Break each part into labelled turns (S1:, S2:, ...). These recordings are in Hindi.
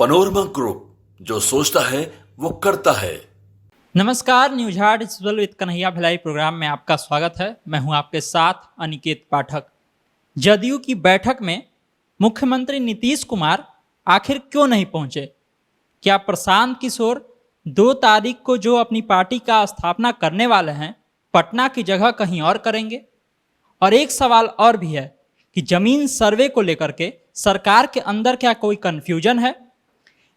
S1: पनोरमा ग्रुप, जो सोचता है वो करता है।
S2: नमस्कार, news heart digital with Kanhaiya Bhilai programme में आपका स्वागत है। मैं हूं आपके साथ अनिकेत पाठक। जदयू की बैठक में मुख्यमंत्री नीतीश कुमार आखिर क्यों नहीं पहुंचे? क्या प्रशांत किशोर 2 तारीख को जो अपनी पार्टी का स्थापना करने वाले हैं, पटना की जगह कहीं और करेंगे? और एक सवाल और भी है कि जमीन सर्वे को लेकर के सरकार के अंदर क्या कोई कंफ्यूजन है?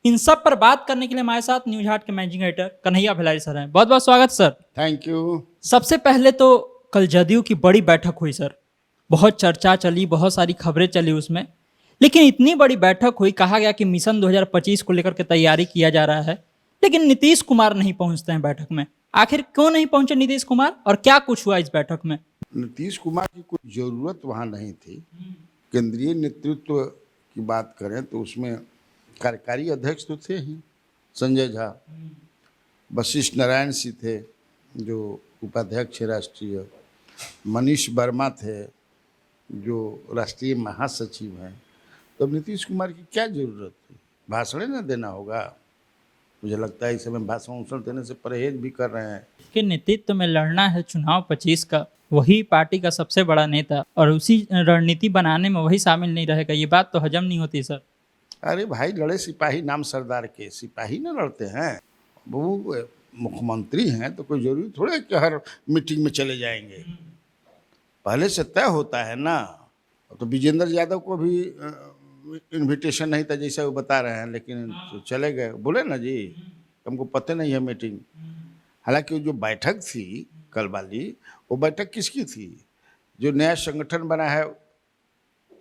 S2: इन सब पर बात करने के लिए हमारे साथ न्यूज हार्ट के managing editor Kanhaiya Bhilai sir हैं। बहुत बहुत स्वागत सर।
S3: Thank you.
S2: सबसे पहले तो कल जदयू की बड़ी बैठक हुई सर, बहुत चर्चा चली, बहुत सारी खबरें चली उसमें, लेकिन इतनी बड़ी बैठक हुई, कहा गया कि मिशन 2025 को लेकर के तैयारी किया जा रहा है, लेकिन नीतीश कुमार नहीं पहुंचते हैं बैठक में। आखिर क्यों नहीं पहुंचे नीतीश कुमार और क्या कुछ हुआ इस बैठक में?
S3: नीतीश कुमार की कोई जरूरत वहाँ नहीं थी। केंद्रीय नेतृत्व की बात करें तो उसमें कार्यकारी अध्यक्ष तो थे ही, संजय झा, वशिष्ठ नारायण सिंह थे जो उपाध्यक्ष है राष्ट्रीय, मनीष वर्मा थे जो राष्ट्रीय महासचिव हैं। तो नीतीश कुमार की क्या जरूरत थी? भाषण न देना होगा। मुझे लगता है इस समय भाषण देने से परहेज भी कर रहे हैं।
S2: कि नेतृत्व में लड़ना है चुनाव 25 का, वही पार्टी का सबसे बड़ा नेता, और उसी रणनीति बनाने में वही शामिल नहीं रहेगा, ये बात तो हजम नहीं होती सर।
S3: अरे भाई, लड़े सिपाही नाम सरदार के, सिपाही न लड़ते हैं। वो मुख्यमंत्री हैं तो कोई जरूरी थोड़ा है कि हर मीटिंग में चले जाएंगे। पहले से तय होता है ना। तो विजेंद्र यादव को भी इनविटेशन नहीं था जैसे वो बता रहे हैं, लेकिन तो चले गए, बोले ना जी हमको पता नहीं है मीटिंग। हालांकि जो बैठक थी कल वाली, वो बैठक किसकी थी? जो नया संगठन बना है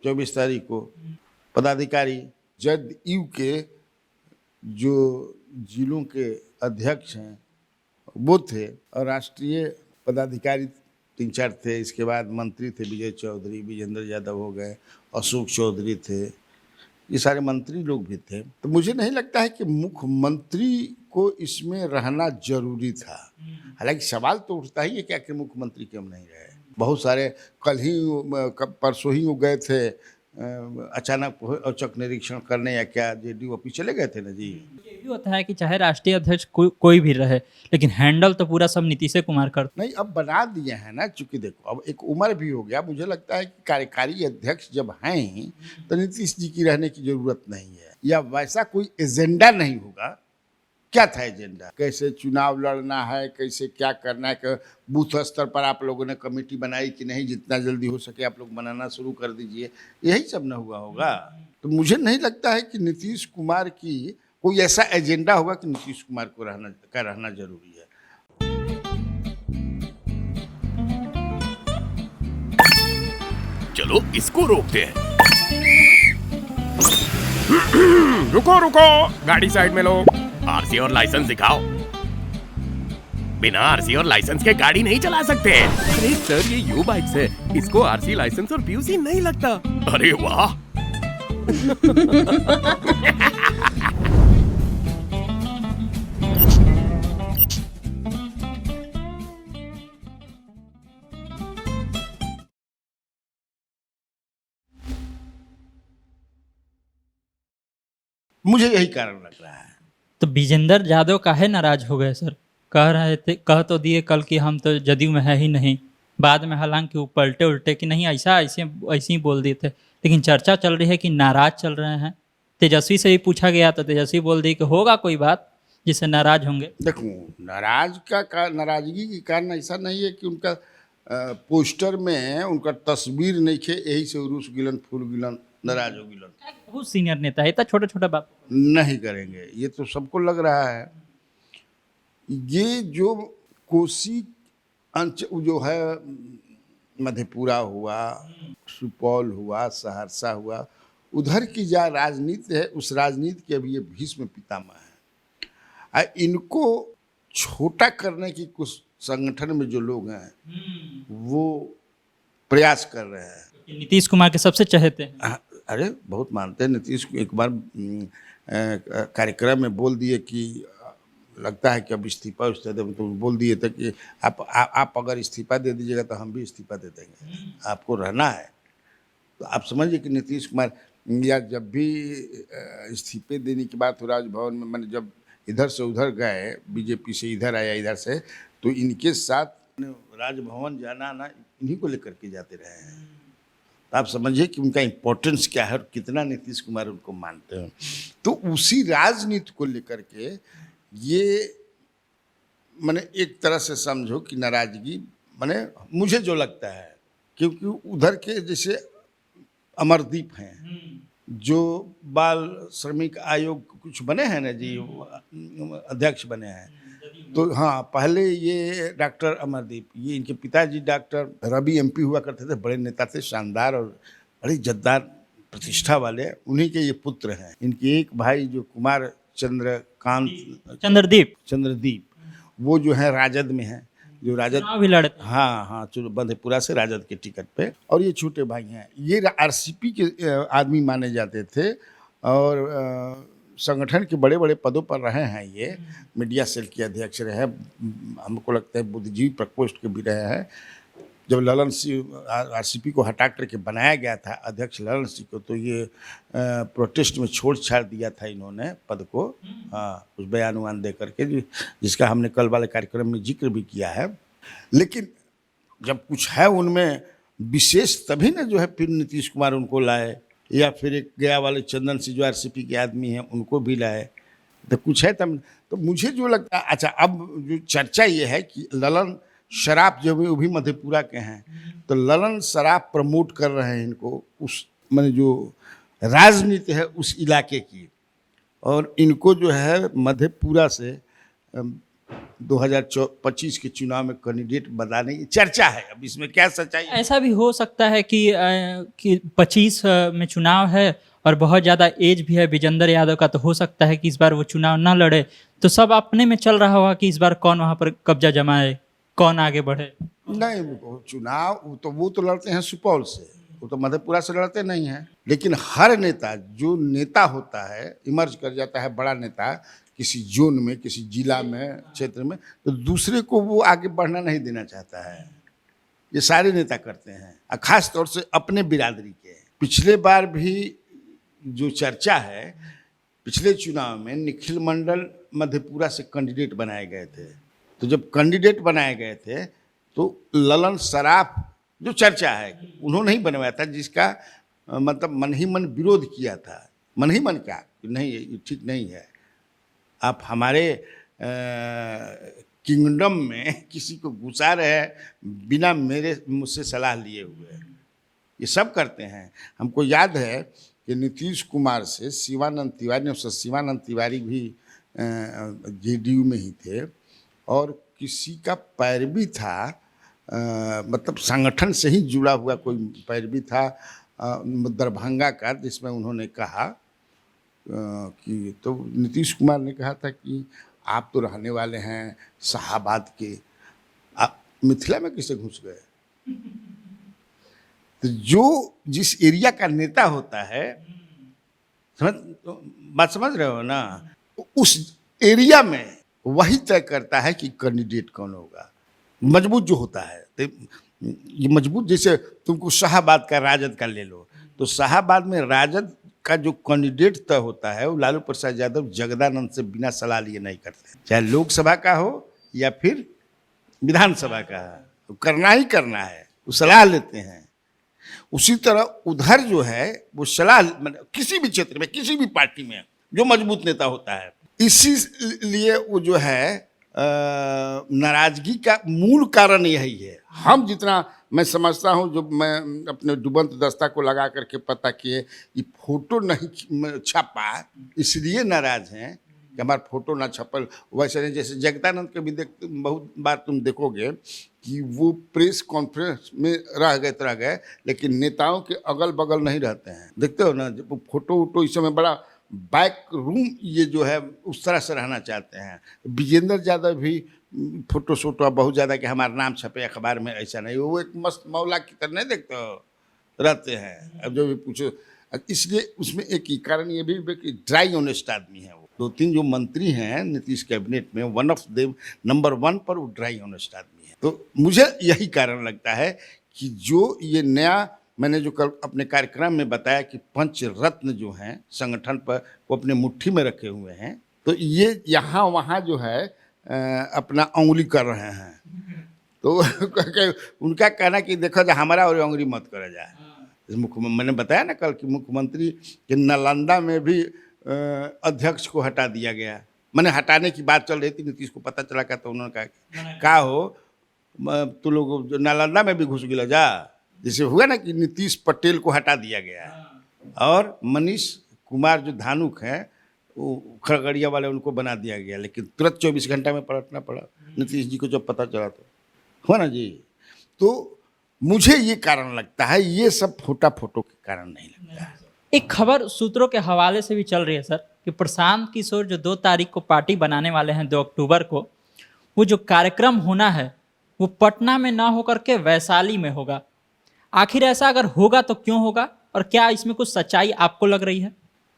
S3: 24 तारीख को, पदाधिकारी जदयू के जो जिलों के अध्यक्ष हैं वो थे, और राष्ट्रीय पदाधिकारी 3-4 थे। इसके बाद मंत्री थे, विजय चौधरी, विजेंद्र यादव हो गए, अशोक चौधरी थे, ये सारे मंत्री लोग भी थे। तो मुझे नहीं लगता है कि मुख्यमंत्री को इसमें रहना जरूरी था। हालांकि सवाल तो उठता ही है क्या कि मुख्यमंत्री क्यों नहीं रहे। बहुत सारे कल ही परसों ही वो गए थे अचानक औचक निरीक्षण करने, या क्या जेडीयू ऑफिस चले गए थे ना जी।
S2: ये भी होता है कि चाहे राष्ट्रीय अध्यक्ष कोई भी रहे, लेकिन हैंडल तो पूरा सब नीतीश कुमार करते
S3: नहीं, अब बना दिए हैं ना, चूंकि देखो अब एक उम्र भी हो गया। मुझे लगता है कि कार्यकारी अध्यक्ष जब हैं तो नीतीश जी की रहने की जरूरत नहीं है, या वैसा कोई एजेंडा नहीं होगा। क्या था एजेंडा? कैसे चुनाव लड़ना है, कैसे क्या करना है, बूथ स्तर पर आप लोगों ने कमेटी बनाई कि नहीं? जितना जल्दी हो सके आप लोग बनाना शुरू कर दीजिए, यही सब न हुआ होगा। तो मुझे नहीं लगता है कि नीतीश कुमार की कोई ऐसा एजेंडा होगा कि नीतीश कुमार को रहना जरूरी है।
S4: चलो इसको रोकते हैं। रुको रुको, गाड़ी साइड में लो। आरसी और लाइसेंस दिखाओ। बिना आरसी और लाइसेंस के गाड़ी नहीं चला सकते।
S5: अरे सर, ये यू बाइक्स है, इसको आरसी, लाइसेंस और पीयूसी नहीं लगता।
S4: अरे वाह।
S3: मुझे यही कारण लग रहा है।
S2: तो विजेंद्र यादव काहे नाराज हो गए सर? कह तो दिए कल कि हम तो जदयू में है ही नहीं। बाद में हालांकि वो पलटे उल्टे कि नहीं, ऐसे ही बोल दिए थे, लेकिन चर्चा चल रही है कि नाराज चल रहे हैं। तेजस्वी से भी पूछा गया तो तेजस्वी बोल दी कि होगा कोई बात जिससे नाराज होंगे।
S3: देखो, नाराजगी के कारण ऐसा नहीं है कि उनका पोस्टर में उनका तस्वीर नहीं थे, यही से रूस गिलन फूल गिलन नाराज हो गिलन।
S2: बहुत सीनियर नेता है, इतना छोटा छोटा बात
S3: नहीं करेंगे, ये तो सबको लग रहा है। ये जो कोसी जो है, मधेपुरा हुआ, सुपौल हुआ, सहरसा हुआ, उधर की जो राजनीति है, उस राजनीति के अभी ये भीष्म पितामह है। इनको छोटा करने की कुछ संगठन में जो लोग हैं वो प्रयास कर रहे हैं।
S2: नीतीश कुमार के सबसे चहेते हैं।
S3: अरे बहुत मानते हैं नीतीश को। एक बार कार्यक्रम में बोल दिए कि लगता है कि अब इस्तीफा दे, तो बोल दिए थे कि आप अगर इस्तीफा दे दीजिएगा तो हम भी इस्तीफा दे देंगे, आपको रहना है। तो आप समझिए कि नीतीश कुमार या जब भी इस्तीफे देने की बात हो राजभवन में, मैंने जब इधर से उधर गए, बीजेपी से इधर आया इधर से, तो इनके साथ राजभवन जाना ना इन्हीं को लेकर के जाते रहे हैं। तो आप समझिए कि उनका इम्पोर्टेंस क्या है और कितना नीतीश कुमार उनको मानते हैं। तो उसी राजनीति को लेकर के ये मैंने एक तरह से समझो कि नाराजगी, मैंने मुझे जो लगता है, क्योंकि उधर के जैसे अमरदीप हैं जो बाल श्रमिक आयोग कुछ बने हैं ना जी, अध्यक्ष बने हैं, तो हाँ पहले ये डॉक्टर अमरदीप, ये इनके पिताजी डॉक्टर रवि एमपी हुआ करते थे, बड़े नेता थे, शानदार और बड़ी जद्दार प्रतिष्ठा वाले, उन्हीं के ये पुत्र हैं। इनके एक भाई जो कुमार चंद्रदीप, वो जो है राजद में है, जो राजद
S2: भी लड़े।
S3: हाँ बंदेपुरा से राजद के टिकट पे, और ये छोटे भाई हैं, ये आरसीपी के आदमी माने जाते थे और संगठन के बड़े बड़े पदों पर रहे हैं। ये मीडिया सेल के अध्यक्ष रहे हैं, हमको लगता है बुद्धिजीवी प्रकोष्ठ के भी रहे हैं। जब ललन सिंह आरसीपी को हटा करके बनाया गया था अध्यक्ष ललन सिंह को, तो ये प्रोटेस्ट में छोड़ छाड़ दिया था इन्होंने पद को, हाँ कुछ बयान दे करके, जिसका हमने कल वाले कार्यक्रम में जिक्र भी किया है। लेकिन जब कुछ है उनमें विशेष, तभी ना जो है फिर नीतीश कुमार उनको लाए, या फिर एक गया वाले चंदन सिंह जो आरसीपी के आदमी हैं उनको भी लाए, तो कुछ है तब। तो मुझे जो लगता है, अच्छा अब जो चर्चा ये है कि ललन शराब जो भी वो भी मधेपुरा के हैं, तो ललन शराब प्रमोट कर रहे हैं इनको, उस मैंने जो राजनीति है उस इलाके की, और इनको जो है मधेपुरा से 2025 के चुनाव में कैंडिडेट बनाने की चर्चा है। अब इसमें क्या सच्चाई है?
S2: ऐसा भी हो सकता है कि 25 में चुनाव है और बहुत ज़्यादा एज भी है विजेंद्र यादव का, तो हो सकता है कि इस बार वो चुनाव ना लड़े, तो सब अपने में चल रहा होगा कि इस बार कौन वहाँ पर कब्जा जमाए, कौन आगे बढ़े।
S3: नहीं, चुनाव तो वो तो लड़ते हैं सुपौल से, वो तो मधेपुरा से लड़ते नहीं हैं। लेकिन हर नेता, जो नेता होता है, इमर्ज कर जाता है बड़ा नेता किसी जोन में, किसी जिला में, क्षेत्र में, तो दूसरे को वो आगे बढ़ना नहीं देना चाहता है। ये सारे नेता करते हैं, और खास तौर से अपने बिरादरी के। पिछले बार भी जो चर्चा है, पिछले चुनाव में निखिल मंडल मधेपुरा से कैंडिडेट बनाए गए थे, तो जब कैंडिडेट बनाए गए थे तो ललन सराफ जो चर्चा है उन्होंने ही बनवाया था, जिसका मतलब मन ही मन विरोध किया था। मन ही मन क्या, नहीं ये ठीक नहीं है, आप हमारे किंगडम में किसी को घुसा रहे हैं बिना मुझसे सलाह लिए हुए, ये सब करते हैं। हमको याद है कि नीतीश कुमार से शिवानंद तिवारी भी जेडीयू में ही थे, और किसी का पैरवी था, मतलब संगठन से ही जुड़ा हुआ कोई पैरवी था दरभंगा का, जिसमें उन्होंने कहा कि, तो नीतीश कुमार ने कहा था कि आप तो रहने वाले हैं शाहाबाद के, आप मिथिला में किसे घुस गए? तो जो जिस एरिया का नेता होता है, बात समझ रहे हो ना, उस एरिया में वही तय करता है कि कैंडिडेट कौन होगा। मजबूत जो होता है, तो ये मजबूत, जैसे तुमको शाहाबाद का राजद का ले लो, तो शाहाबाद में राजद का जो कैंडिडेट तय होता है वो लालू प्रसाद यादव जगदानंद से बिना सलाह लिए नहीं करते, चाहे लोकसभा का हो या फिर विधानसभा का, तो करना ही करना है, वो सलाह लेते हैं। उसी तरह उधर जो है वो सलाह, मतलब किसी भी क्षेत्र में, किसी भी पार्टी में जो मजबूत नेता होता है, इसीलिए वो जो है नाराजगी का मूल कारण यही है। हम जितना मैं समझता हूँ, जो मैं अपने डुबंत दस्ता को लगा करके पता किए, ये फोटो नहीं छपा इसलिए नाराज हैं कि हमारा फोटो ना छपल। वैसे नहीं, जैसे जगदानंद के भी बहुत बार तुम देखोगे कि वो प्रेस कॉन्फ्रेंस में रह गए, लेकिन नेताओं के अगल बगल नहीं रहते हैं। देखते हो ना, जब फोटो वोटो इस समय बड़ा बैक रूम ये जो है उस तरह से रहना चाहते हैं। विजेंद्र यादव भी फोटो शोटो बहुत ज़्यादा कि हमारा नाम छपे अखबार में, ऐसा नहीं, वो एक मस्त मौला की तरह नहीं देखते हो रहते हैं। अब जो भी पूछो, इसलिए उसमें एक ही कारण ये भी कि ड्राई ऑनेस्ट आदमी है वो। 2-3 जो मंत्री हैं नीतीश कैबिनेट में, वन ऑफ देम नंबर 1 पर वो ड्राई ऑनेस्ट आदमी है। तो मुझे यही कारण लगता है कि जो ये नया मैंने जो कल अपने कार्यक्रम में बताया कि पंच रत्न जो हैं संगठन पर वो अपने मुट्ठी में रखे हुए हैं, तो ये यहाँ वहाँ जो है अपना उंगली कर रहे हैं। तो उनका कहना कि देखो जो हमारा और उंगली मत करा जाए। मैंने बताया ना कल कि मुख्यमंत्री के नालंदा में भी अध्यक्ष को हटा दिया गया। मैंने हटाने की बात चल रही थी, नीतीश को पता चला का तो उन्होंने कहा हो तू लोग जो नालंदा में भी घुस गिला जा, जैसे हुआ ना कि नीतीश पटेल को हटा दिया गया और मनीष कुमार जो धानुक हैं वो खगड़िया वाले उनको बना दिया गया, लेकिन तुरंत 24 घंटा में पलटना पड़ा नीतीश जी को जब पता चला तो, हो ना जी। तो मुझे ये कारण लगता है, ये सब फोटो के कारण नहीं लगता है।
S2: एक खबर सूत्रों के हवाले से भी चल रही है सर कि प्रशांत किशोर जो 2 तारीख को पार्टी बनाने वाले हैं 2 अक्टूबर को, वो जो कार्यक्रम होना है वो पटना में ना होकर के वैशाली में होगा। आखिर ऐसा अगर होगा तो क्यों होगा और क्या इसमें कुछ सच्चाई आपको लग रही है?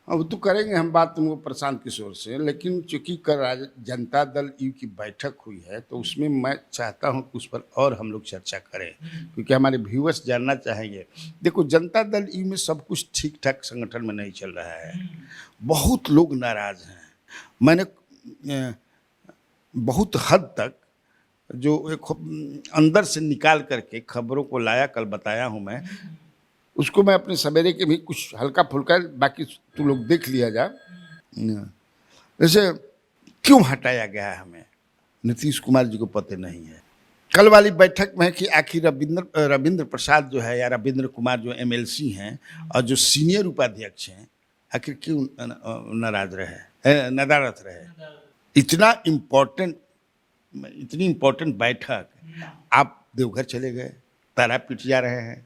S3: अब तो करेंगे हम बात तुमको प्रशांत किशोर से, लेकिन चूंकि कल जनता दल यू की बैठक हुई है तो उसमें मैं चाहता हूं कि उस पर और हम लोग चर्चा करें, क्योंकि हमारे व्यूअर्स जानना चाहेंगे। देखो, जनता दल यू में सब कुछ ठीक ठाक संगठन में नहीं चल रहा है, बहुत लोग नाराज हैं। मैंने बहुत हद तक जो एक अंदर से निकाल करके खबरों को लाया, कल बताया हूँ मैं, उसको मैं अपने सवेरे के भी कुछ हल्का फुल्का, बाकी तू लोग देख लिया जा। जैसे क्यों हटाया गया है हमें, नीतीश कुमार जी को पता नहीं है। कल वाली बैठक में कि आखिर रविंद्र प्रसाद जो है या रविंद्र कुमार जो MLC हैं और जो सीनियर उपाध्यक्ष हैं, आखिर क्यों नाराज रहे, नदारत रहे। इतनी इम्पोर्टेंट बैठक, आप देवघर चले गए, तारापीठ जा रहे हैं,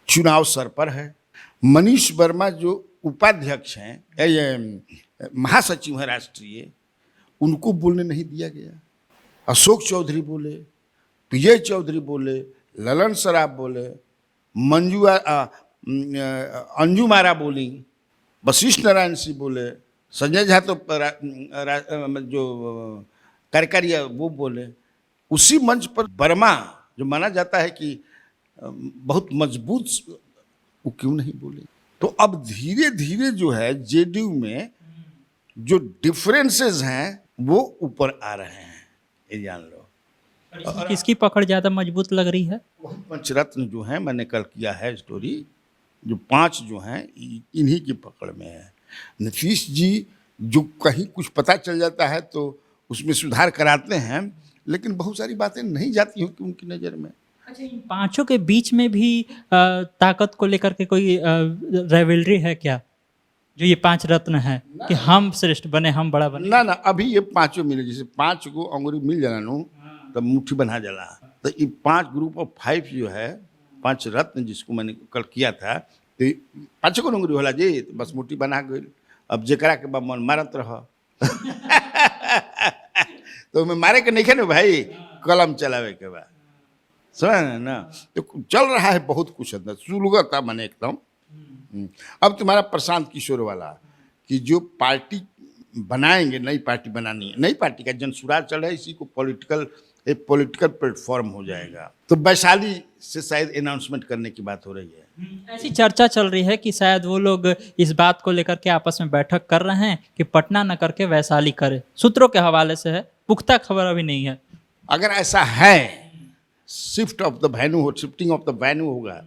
S3: चुनाव सर पर है। मनीष वर्मा जो उपाध्यक्ष हैं, ये महासचिव हैं राष्ट्रीय, उनको बोलने नहीं दिया गया। अशोक चौधरी बोले, विजय चौधरी बोले, ललन सराफ बोले, अंजू मारा बोली, वशिष्ठ नारायण सिंह बोले, संजय झा तो जो कार्यकारी वो बोले। उसी मंच पर वर्मा जो माना जाता है कि बहुत मजबूत, वो क्यों नहीं बोले। तो अब धीरे धीरे जो है JDU में जो डिफरेंसेस हैं वो ऊपर आ रहे हैं, ये जान लो।
S2: किसकी पकड़ ज्यादा मजबूत लग रही है?
S3: पंचरत्न जो हैं, मैंने कल किया है स्टोरी, जो 5 जो हैं इन्हीं की पकड़ में है। नीतीश जी जो कहीं कुछ पता चल जाता है तो उसमें सुधार कराते हैं, लेकिन बहुत सारी बातें नहीं जाती हैं कि उनकी नज़र में।
S2: अच्छा, इन 5 के बीच में भी ताकत को लेकर के कोई राइवलरी है क्या, जो ये 5 रत्न हैं कि हम श्रेष्ठ बने, हम बड़ा बने?
S3: ना, अभी ये 5 मिले, जैसे 5 को अंगूरी मिल जाना नो तब मुट्ठी बना जाला। तो ये 5 ग्रुप ऑफ 5 जो है, 5 रत्न जिसको मैंने कल किया था, तो 5 को अंगूरी होला जी, तो बस मुट्ठी बना गई। अब जेकरा के बाद मन मारत रह तो मैं मारे के नहीं खे ना भाई, कलम चलावे के बाद, समझ ना। तो चल रहा है बहुत कुछ अंदर, सुलगत था मैंने एकदम। अब तुम्हारा प्रशांत किशोर वाला कि जो पार्टी बनाएंगे, नई पार्टी बनानी है, नई पार्टी का जनसुराज चल रहा है, इसी को एक पॉलिटिकल प्लेटफॉर्म हो जाएगा। तो वैशाली से शायद अनाउंसमेंट करने की बात हो रही है।
S2: ऐसी चर्चा चल रही है कि शायद वो लोग इस बात को लेकर के आपस में बैठक कर रहे हैं कि पटना न करके वैशाली करे। सूत्रों के हवाले से है, पुख्ता खबर अभी नहीं है।
S3: अगर ऐसा है, शिफ्टिंग ऑफ द वेन्यू होगा,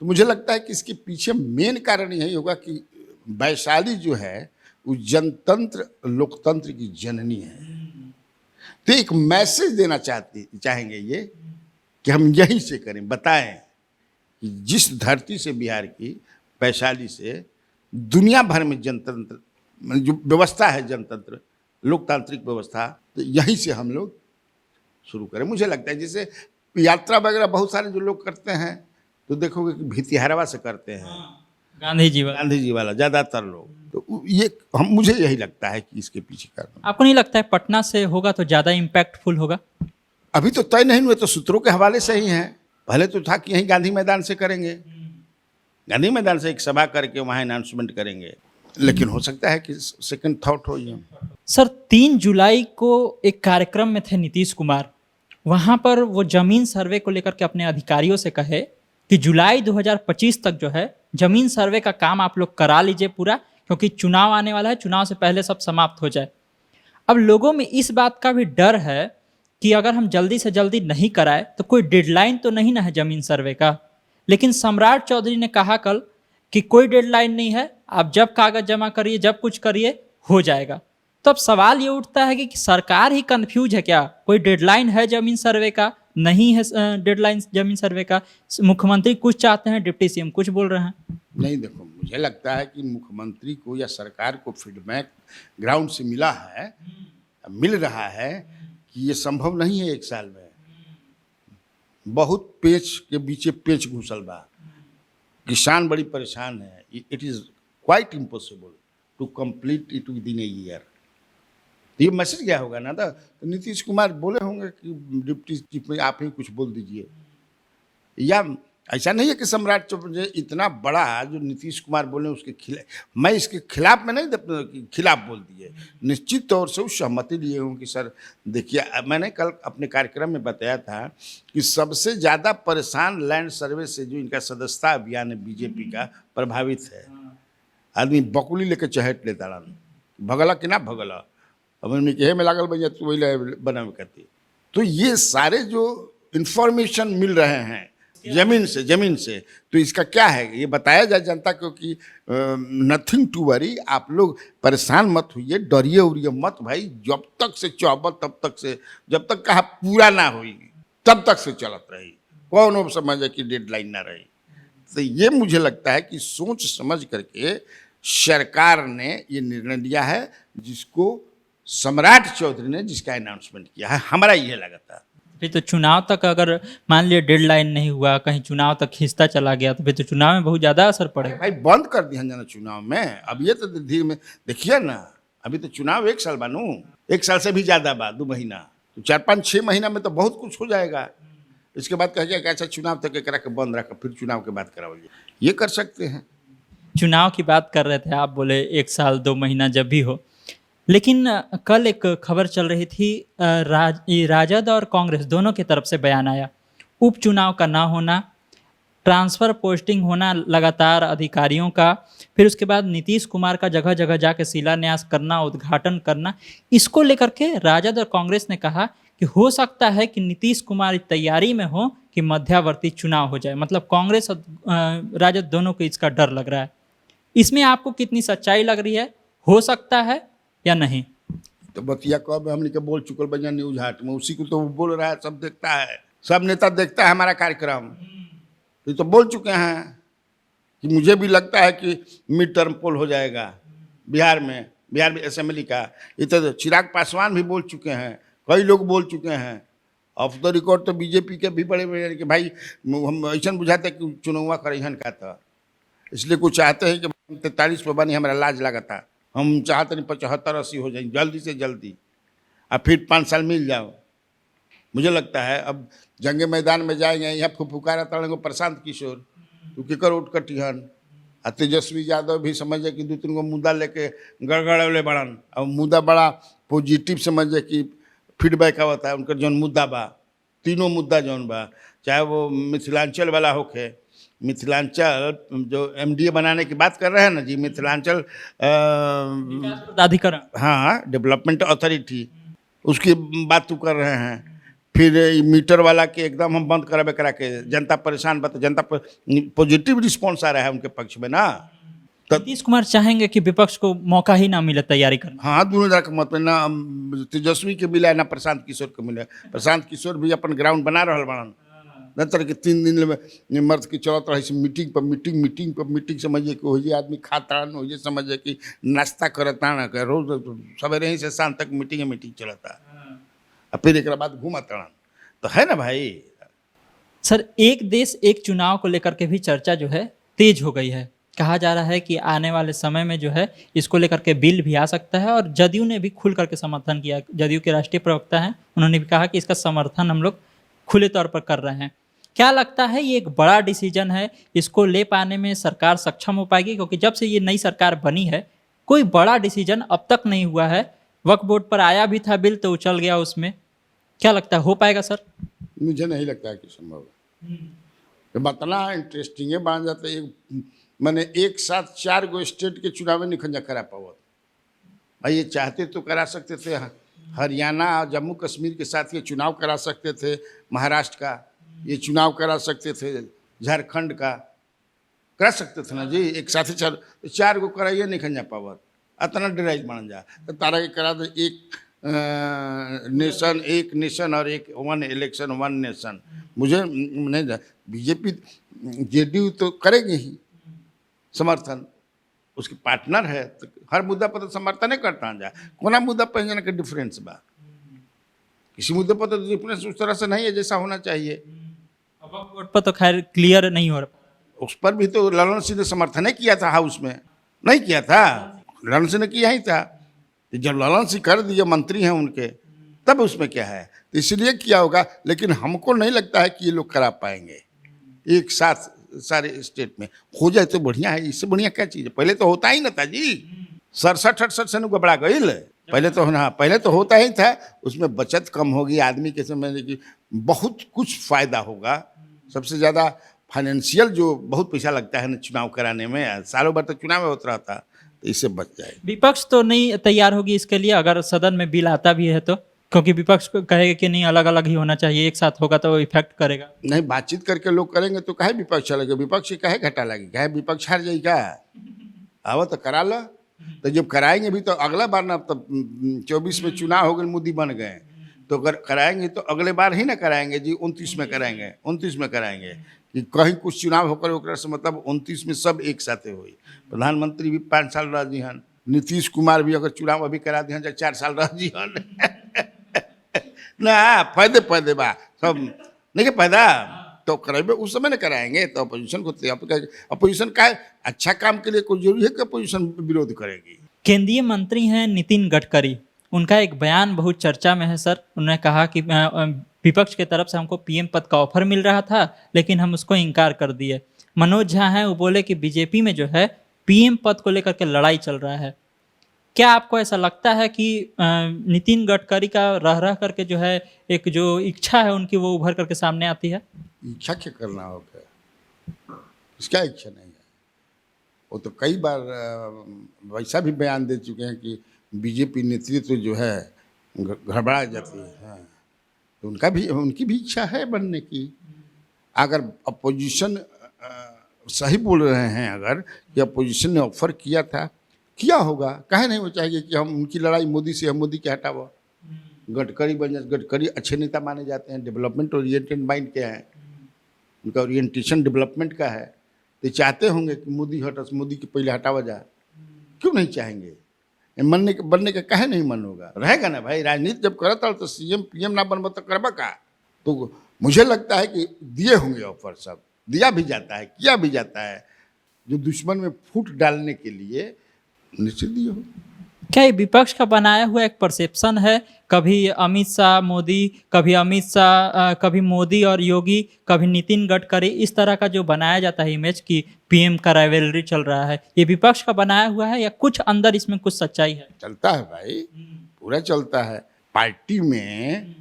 S3: तो मुझे लगता है कि इसके पीछे मेन कारण यही होगा कि वैशाली जो है वो जनतंत्र लोकतंत्र की जननी है। तो एक मैसेज देना चाहेंगे ये कि हम यहीं से करें, बताएं कि जिस धरती से बिहार की वैशाली से दुनिया भर में जनतंत्र जो व्यवस्था है, जनतंत्र लोकतांत्रिक व्यवस्था, तो यहीं से हम लोग शुरू करें। मुझे लगता है जैसे यात्रा वगैरह बहुत सारे जो लोग करते हैं, तो देखोगे कि भितिहरवा से करते हैं, गांधी जी वाला ज़्यादातर लोग। तो ये मुझे यही लगता है कि इसके पीछे कारण।
S2: आपको नहीं लगता है पटना से होगा तो ज़्यादा इम्पैक्टफुल होगा?
S3: अभी तो तय नहीं हुए, तो सूत्रों के हवाले से ही हैं। पहले तो था कि यहीं गांधी मैदान से करेंगे, गांधी मैदान से एक सभा करके वहाँ अनाउंसमेंट करेंगे, लेकिन हो सकता है कि सेकंड थॉट हो ये।
S2: सर, 3 जुलाई को एक कार्यक्रम में थे नीतीश कुमार वहाँ पर वो जमीन सर्वे को लेकर के अपने अधिकारियों से कहे कि जुलाई 2025 तक जो है जमीन सर्वे का काम आप लोग करा लीजिए पूरा, क्योंकि चुनाव आने वाला है, चुनाव से पहले सब समाप्त हो जाए। अब लोगों में इस बात का भी डर है कि अगर हम जल्दी से जल्दी नहीं कराए तो कोई डेडलाइन तो नहीं ना है जमीन सर्वे का। लेकिन सम्राट चौधरी ने कहा कल कि कोई डेडलाइन नहीं है, आप जब कागज जमा करिए, जब कुछ करिए, हो जाएगा। तो अब सवाल ये उठता है कि सरकार ही कंफ्यूज है क्या? कोई डेडलाइन है जमीन सर्वे का? नहीं है डेडलाइन जमीन सर्वे का। मुख्यमंत्री कुछ चाहते हैं, डिप्टी सीएम कुछ बोल रहे हैं।
S3: नहीं, देखो, मुझे लगता है कि मुख्यमंत्री को या सरकार को फीडबैक ग्राउंड से मिला है, मिल रहा है कि ये संभव नहीं है एक साल में। बहुत पेच के पीछे पेच घुसल बा, किसान बड़ी परेशान है। It is quite impossible to complete it within a year. ये मैसेज गया होगा ना, तो नीतीश कुमार बोले होंगे कि डिप्टी चीफ में आप ही कुछ बोल दीजिए। या ऐसा नहीं है कि सम्राट चौधरी इतना बड़ा जो नीतीश कुमार बोले उसके खिलाफ, मैं इसके खिलाफ में नहीं, खिलाफ बोल दिए। निश्चित तौर से उस सहमति लिए हूँ कि सर देखिए, मैंने कल अपने कार्यक्रम में बताया था कि सबसे ज़्यादा परेशान लैंड सर्वे से जो इनका सदस्यता अभियान है बीजेपी का, प्रभावित है। आदमी बकुली लेके चहट लेता रहा, भगला कि ना भगला, अब उन्हें कहे में लागल भैया तो वही बना करती। तो ये सारे जो इंफॉर्मेशन मिल रहे हैं जमीन से, तो इसका क्या है ये बताया जाए जनता को कि नथिंग टू वरी, आप लोग परेशान मत होइए, डरिए उरिए मत भाई। जब तक से चाहब तब तक से, जब तक कहा पूरा ना हुई तब तक से चलत रही, कौन हो समझे कि डेडलाइन ना रही। तो ये मुझे लगता है कि सोच समझ करके सरकार ने ये निर्णय लिया है, जिसको सम्राट चौधरी ने जिसका अनाउंसमेंट किया है। हमारा ये लगा था।
S2: फिर तो चुनाव तक अगर मान लिया डेडलाइन नहीं हुआ, कहीं चुनाव तक खिंचता चला गया, तो फिर तो चुनाव में बहुत ज़्यादा असर पड़ेगा।
S3: भाई बंद कर दिया जाना चुनाव में। अब ये तो धीरे में देखिए ना, अभी तो चुनाव 1 साल बानू, 1 साल से भी ज़्यादा बा, 2 महीना, तो 4-5-6 महीना में तो बहुत कुछ हो जाएगा। इसके बाद कह कि अच्छा चुनाव तक करा के बंद रखा, फिर चुनाव के बाद कराइए, ये कर सकते हैं।
S2: चुनाव की बात कर रहे थे आप, बोले 1 साल 2 महीना जब भी हो। लेकिन कल एक खबर चल रही थी, राजद और कांग्रेस दोनों की तरफ से बयान आया, उपचुनाव का ना होना, ट्रांसफ़र पोस्टिंग होना लगातार अधिकारियों का, फिर उसके बाद नीतीश कुमार का जगह जगह जाके शिलान्यास करना, उद्घाटन करना। इसको लेकर के राजद और कांग्रेस ने कहा कि हो सकता है कि नीतीश कुमार तैयारी में हो कि मध्यावर्ती चुनाव हो जाए। मतलब कांग्रेस और राजद दोनों को इसका डर लग रहा है। इसमें आपको कितनी सच्चाई लग रही है? हो सकता है या नहीं?
S3: तो बतिया कब हमने के बोल चुकल बजा न्यूज हाट में, उसी को तो बोल रहा है, सब देखता है, सब नेता देखता है हमारा कार्यक्रम। ये तो बोल चुके हैं कि मुझे भी लगता है कि मिड टर्म पोल हो जाएगा बिहार में असेंबली का। ये तो चिराग पासवान भी बोल चुके हैं, कई लोग बोल चुके हैं। ऑफ द रिकॉर्ड तो बीजेपी के भी बड़े बड़े कि भाई हम ऐसा बुझाते हैं कि चुनाव करहन का था, इसलिए कुछ चाहते हैं कि 43 पर बनी, हमारा लाज लगा था, हम चाहते नहीं 75-80 हो जाए जल्दी से जल्दी, अब फिर 5 साल मिल जाओ। मुझे लगता है अब जंगे मैदान में जाएंगे, यहाँ फुफुकारा तड़ेंगे प्रशांत किशोर, तो केकर उठ कटिहन, आ तेजस्वी यादव भी समझे कि 2-3 गो मुद्दा लेके गड़गड़ौले बड़न। अब मुद्दा बड़ा पॉजिटिव समझे कि फीडबैक आवता है उनका जौन मुद्दा बा, तीनों मुद्दा जौन बा, चाहे वो मिथिलांचल वाला होके, मिथिलांचल जो MDA बनाने की बात कर रहे हैं ना जी, मिथिलांचल
S2: प्राधिकरण,
S3: हाँ, डेवलपमेंट अथॉरिटी, उसकी बात तो कर रहे हैं। फिर मीटर वाला के एकदम हम बंद कराबे करा के, जनता परेशान बता, जनता पर पॉजिटिव रिस्पॉन्स आ रहा है उनके पक्ष में ना।
S2: नीतीश कुमार चाहेंगे कि विपक्ष को मौका ही ना मिले तैयारी करने।
S3: हाँ, दोनों तरह के मत में ना तेजस्वी के मिला ना प्रशांत किशोर के मिले। प्रशांत किशोर भी अपन ग्राउंड बना रहा बड़न, न तरह के 3 दिन में मर्द की चलत रही से मीटिंग पर मीटिंग समझिए कि हो आदमी खाता हो, समझिए कि नाश्ता करता ना, रोज सवेरे ही से शाम तक मीटिंग चलता, और फिर एक बाद घूमता, तो है ना भाई।
S2: सर, एक देश एक चुनाव को लेकर के भी चर्चा जो है तेज हो गई है। कहा जा रहा है कि आने वाले समय में जो है इसको लेकर के बिल भी आ सकता है, और जदयू ने भी खुल करके समर्थन किया। जदयू के राष्ट्रीय प्रवक्ता हैं, उन्होंने भी कहा कि इसका समर्थन हम लोग खुले तौर पर कर रहे हैं। क्या लगता है ये एक बड़ा डिसीजन है, इसको ले पाने में सरकार सक्षम हो पाएगी? क्योंकि जब से ये नई सरकार बनी है कोई बड़ा डिसीजन अब तक नहीं हुआ है। वक्फ बोर्ड पर आया भी था बिल तो उछल गया उसमें, क्या लगता है हो पाएगा सर?
S3: मुझे नहीं लगता है कि संभव है। जब इतना इंटरेस्टिंग है बन जाता है, एक मैंने एक साथ 4 गो स्टेट के चुनाव नहीं खंजा करा पावत भाई। ये चाहते तो करा सकते थे, हरियाणा और जम्मू कश्मीर के साथ ये चुनाव करा सकते थे, महाराष्ट्र का ये चुनाव करा सकते थे, झारखंड का करा सकते थे ना जी। एक साथ ही 4 गो कराइए नहीं खंजा पावत, इतना डराइज बन जा तो तारा के करा दे एक नेशन और एक 1 इलेक्शन 1 नेशन। मुझे नहीं, बीजेपी जेडीयू तो करेगी ही समर्थन, उसके पार्टनर है तो हर मुद्दा पर तो समर्थन नहीं करता जा। कोना मुद्दा पर जना के डिफरेंस बा, किसी मुद्दे पर तो डिफरेंस उस तरह से नहीं है जैसा होना चाहिए।
S2: अब वोट पर तो खैर क्लियर नहीं हो रहा।
S3: उस पर भी तो ललन सिंह ने समर्थन नहीं किया था, हाउस में नहीं किया था, ललन सिंह ने किया ही था। तो जब ललन सिंह कर दिए, मंत्री हैं उनके, तब उसमें क्या है, तो इसलिए किया होगा। लेकिन हमको नहीं लगता है कि ये लोग करा पाएंगे एक साथ सारे स्टेट में। हो जाए तो बढ़िया है, इससे बढ़िया क्या चीज़ है। पहले तो होता ही ना था जी, 67-68 से गबड़ा गई। पहले तो हाँ, पहले तो होता ही था, उसमें बचत कम होगी आदमी के समय की, बहुत कुछ फ़ायदा होगा। सबसे ज़्यादा फाइनेंशियल जो बहुत पैसा लगता है ना चुनाव कराने में, सालों भर तक चुनाव होता रहता, तो इससे बच जाए।
S2: विपक्ष तो नहीं तैयार होगी इसके लिए अगर सदन में बिल आता भी है तो, क्योंकि विपक्ष को कहेगा कि नहीं अलग अलग ही होना चाहिए, एक साथ होगा तो इफेक्ट करेगा।
S3: नहीं, बातचीत करके लोग करेंगे तो काहे विपक्ष चलेगा, विपक्ष काहे घाटा लगेगा, काहे विपक्ष हार जाएगा। आवा तो करा लो, तो जब कराएंगे भी तो अगला बार ना, तब 24 में चुनाव हो गए, मोदी बन गए, तो अगर कराएंगे तो अगले बार ही ना कराएंगे जी, 29 में कराएंगे, 29 में कराएंगे। कि कहीं कुछ चुनाव होकर ओकरा से मतलब 29 में सब एक साथे हुई। प्रधानमंत्री भी 5 साल रह जी हन, नीतीश कुमार भी अगर चुनाव अभी करा दी हन 4 साल रह जी हन ना फायदे बा सब नहीं के फायदा तो करेंगे, उस समय न कराएंगे तो अपोजिशन को, अपोजिशन का अच्छा काम के लिए कोई जरूरी है कि अपोजिशन विरोध करेगी।
S2: केंद्रीय मंत्री हैं नितिन गडकरी, उनका एक बयान बहुत चर्चा में है सर। उन्होंने कहा कि विपक्ष की तरफ से हमको पीएम पद का ऑफर मिल रहा था लेकिन हम उसको इनकार कर दिए। मनोज झा हैं, वो बोले कि बीजेपी में जो है पीएम पद को लेकर के लड़ाई चल रहा है। क्या आपको ऐसा लगता है कि नितिन गडकरी का रह करके जो है एक जो इच्छा है उनकी वो उभर करके सामने आती है?
S3: इच्छा क्या करना होगा, इसका इच्छा नहीं है। वो तो कई बार वैसा भी बयान दे चुके हैं कि बीजेपी नेतृत्व जो है घबरा जाती है। तो उनकी भी इच्छा है बनने की। अगर अपोजिशन सही बोल रहे हैं, अगर कि अपोजिशन ने ऑफर किया था, किया होगा, काहे नहीं वो चाहिए कि हम उनकी लड़ाई मोदी से, हम मोदी के हटावा, गडकरी बन जाए। गडकरी अच्छे नेता माने जाते हैं, डेवलपमेंट ओरिएंटेड माइंड के हैं, उनका ओरिएंटेशन डेवलपमेंट का है। तो चाहते होंगे कि मोदी मोदी के पहले हटावा जाए, क्यों नहीं चाहेंगे? बनने का काहे नहीं मन होगा, रहेगा ना भाई। राजनीति जब करता तो सीएम पीएम ना बनबा तो करबा का। तो मुझे लगता है कि दिए होंगे ऑफर, सब दिया भी जाता है, किया भी जाता है, जो दुश्मन में फूट डालने के लिए निश्चित दिए हो।
S2: क्या ये विपक्ष का बनाया हुआ एक परसेप्शन है? कभी अमित शाह मोदी, कभी अमित शाह, कभी मोदी और योगी, कभी नितिन गडकरी, इस तरह का जो बनाया जाता है इमेज की पीएम का राइवलरी चल रहा है, ये विपक्ष का बनाया हुआ है या कुछ अंदर इसमें कुछ सच्चाई है?
S3: चलता है भाई, पूरा चलता है। पार्टी में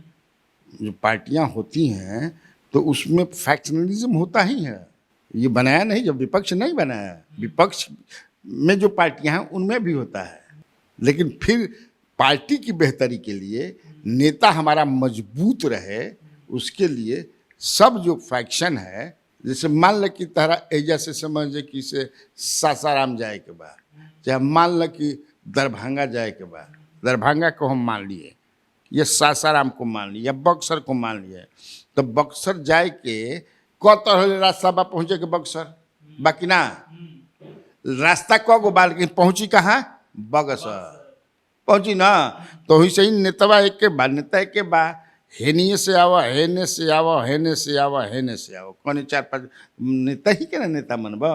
S3: जो पार्टियां होती हैं तो उसमें फैक्शनलिज्म होता ही है। ये बनाया नहीं, जब विपक्ष नहीं बनाया, विपक्ष में जो पार्टियां हैं उनमें भी होता है। लेकिन फिर पार्टी की बेहतरी के लिए, नेता हमारा मजबूत रहे, उसके लिए सब जो फैक्शन है, जैसे मान ल कि तारा एजा से समझे कि से सासाराम जाए के बाद, चाहे मान ल कि दरभंगा जाए के बाद, दरभंगा को हम मान लिए या सासाराम को मान लिए या बक्सर को मान लिए, तो बक्सर जाए के तरह रास्ता बा पहुँचे के बक्सर, बाकी ना रास्ता को बाल के पहुँची कहाँ, बक्सर पहुँची ना। तो वैसे ही नेतवा एक के बाद, नेता एक के बाद, हेनिए से आवा, हेने से आवा, हेने से आवा, हेने से आवा, कौन 4-5 नेता ही के ना नेता मनबा।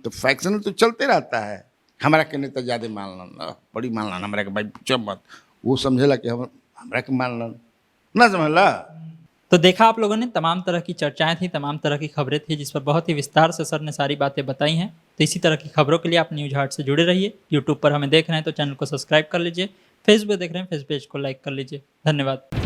S3: तो फैक्शन तो चलते रहता है। हमारा के नेता ज़्यादा मान लन, बड़ी मान लन, हमारा के भाई पूछो मत, वो समझेला कि हमारा के मान लन ना, समझला।
S2: तो देखा आप लोगों ने, तमाम तरह की चर्चाएं थी, तमाम तरह की खबरें थी, जिस पर बहुत ही विस्तार से सर ने सारी बातें बताई हैं। तो इसी तरह की खबरों के लिए आप न्यूज़ हाट से जुड़े रहिए। यूट्यूब पर हमें देख रहे हैं तो चैनल को सब्सक्राइब कर लीजिए, फेसबुक देख रहे हैं फेस पेज को लाइक कर लीजिए। धन्यवाद।